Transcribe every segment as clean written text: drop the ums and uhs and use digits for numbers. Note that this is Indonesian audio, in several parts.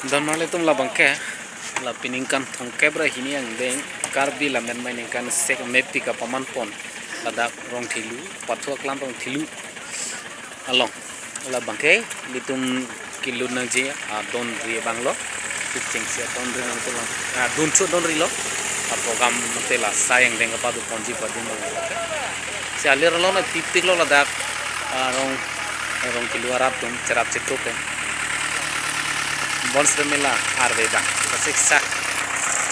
Don male tum la bangke la piningkan thongke bra hini ang deng karbi la men mainingkan sek mepi ka paman pon pada rong thilu pathua klam rong thilu along la bangke litum kilu nang je don ri banglo pitching se don ri nang to don chu don ri lo program tela sayang deng pa du ponji pa din se alir lo na tipik lo la dak rong kilu arab tum cerap cetuk bons remela arve bang pasik sak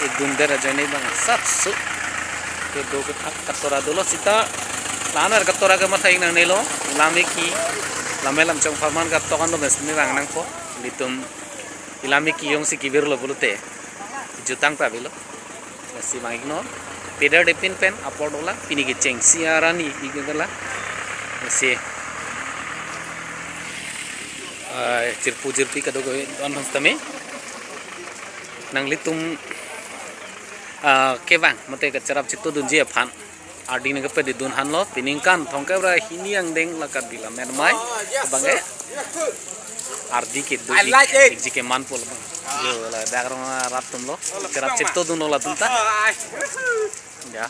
e dunder jane bang sat su ke do katora dolo sita lanar katora ke mathai nang nelo lami ki lamelam chong farman ka tokan do besni rang nang po litum ilami ki yong si kibir lo bulute jutang pa bilo si bang igno peder depin pen apodola pini ke cheng siarani igela si cirpu-cirpi kado gue on hostame nang litum kevang mate ka cerap citu dunji aphan adi nang pe dun han lo piningkan thongke bra hini ang deng lakat bila men mai bange ardi ke du ji ke man pol jo la dagrong rat tum lo cerap citu dun la tunta ya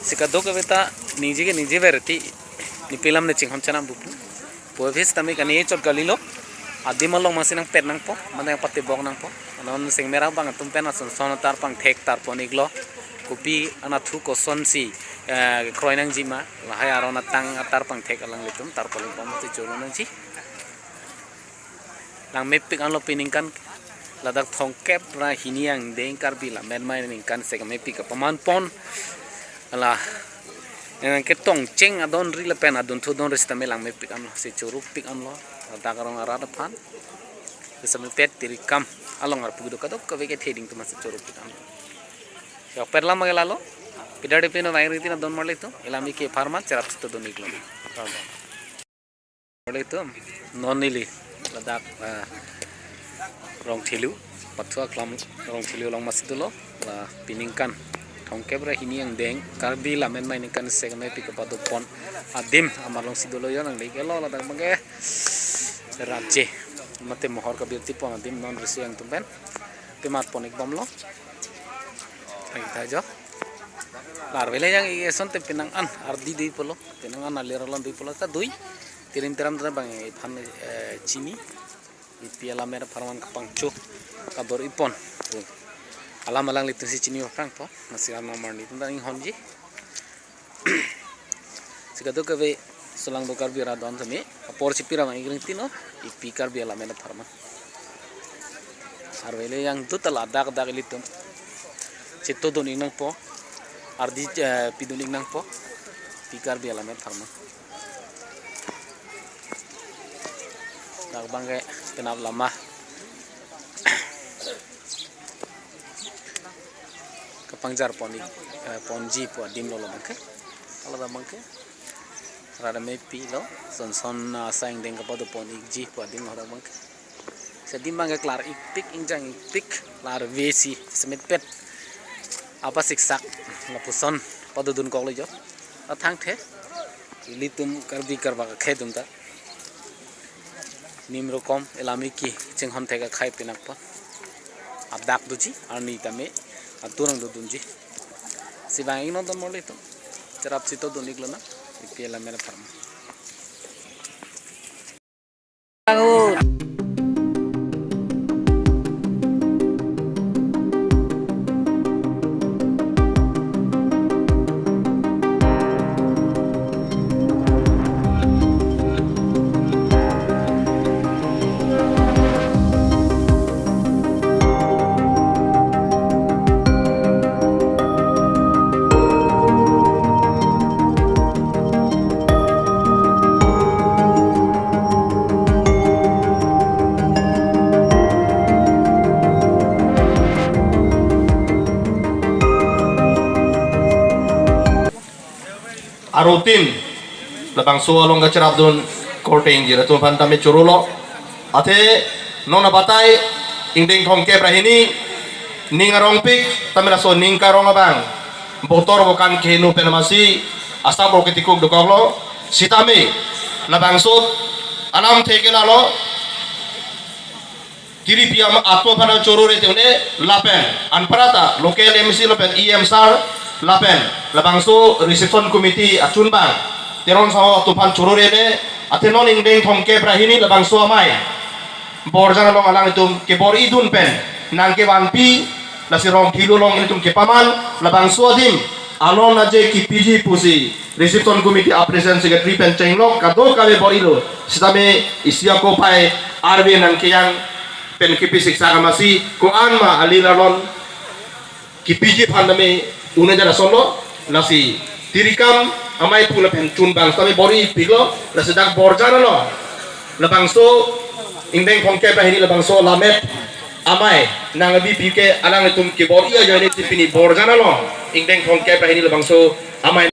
sikado ke beta nije berti ni pilam ne chingham chana bupu povis tami kan ye chot galilo adi malong masinang pet nang po manang pati bok nang po non sing mera bang tum pen ason son tar pang thek tar po niglo kopi ana thu ko son si kroinang jima lahai arona tang tar pang thek alang litum tar poling pom ti cholo nang chi lang mepik an lo piningkan ladak thongkep ra hiniang deng karbi la men mai ningkan se mepik ka paman pon ala yang ketong ceng adon ri lepen adon thu don resta melang me pik amlo se churuk pik amlo dagarong arada phan se pet tirikam along ar pugido kadok ka veke theding tu mas churuk pik amlo ya perla magela lo pidade pin na ri tin don marle tu elami ke farma cerap tu don niklo marle tu nonili ladak rong thilu pathwa klam rong thilu long masdulo la piningkan thongke bra hini ang deng karbi lamen mai kan segme pik padu pon adim amalong sidolo yo nang legelo la dang mage raje mate mohor ka birti pon adim non resi ang tumben kemat ponik bomlo ai ta jo lar vele yang ison te pinang an ardi dei polo pinang an alerolon dei polo ta dui tirim tiram tra bang phan chini ipiala mer farman kapang chu kabor ipon alam alang litu si chini orang po masih lama marni tentang honji sikado kabe sulang dokar biara don tami apor cipira mang igring tino ipikar biala mena farma arwele yang tu tala dak litu cito don inang po ardi pidun inang po pikar biala mena farma dak bangke kenap lama pangjar ponji po dim lo bangke ala da bangke rada mepi lo son sang deng ka podo pon ji po dim lo bangke sedim bangke klar ipik injang ipik lar vesi semet pet apa siksak lapuson podo dun kol jo athang the litum karbi karba khedum ta nimro kom elami ki chenghon thega khai pinak po adak duji arni tame aturang do dunji si bang ino don mole to cerap sito don niklo na ipiela mera farma arutin labang so along gacerap don korting jira tu pantame churulo ate nona batai ingding thongke brahini ningarong pik tamira so ningkarong abang botor bukan kenu penamasi asa proketikuk dokolo sitame labang so alam teke lalo kiri piam atmo pana corore teune lapen anparata local MC lapen EM sar lapen labangso reception committee acun bang teron sawo tupan corore ne atenon ingdeng thongke brahini labangso amai borjana long alang itum ke bor idun pen nangke wanpi lasi rong kilo long itum ke paman labangso adim alon aje ki PG pusi reception committee appreciation secretary pen chenglok kado kale borilo sitame isiako pai arbe nangke yang pen kipi siksa kamasi ko anma alilalon kipiji pandame une jara solo nasi tirikam amai pula pen chun bang sami bori piglo nasi dak borjana lo labangso ingdeng khongke bahini labangso lamet amai nangabi pike anang tum ke bori aja ni tipini borjana lo ingdeng khongke bahini labangso amai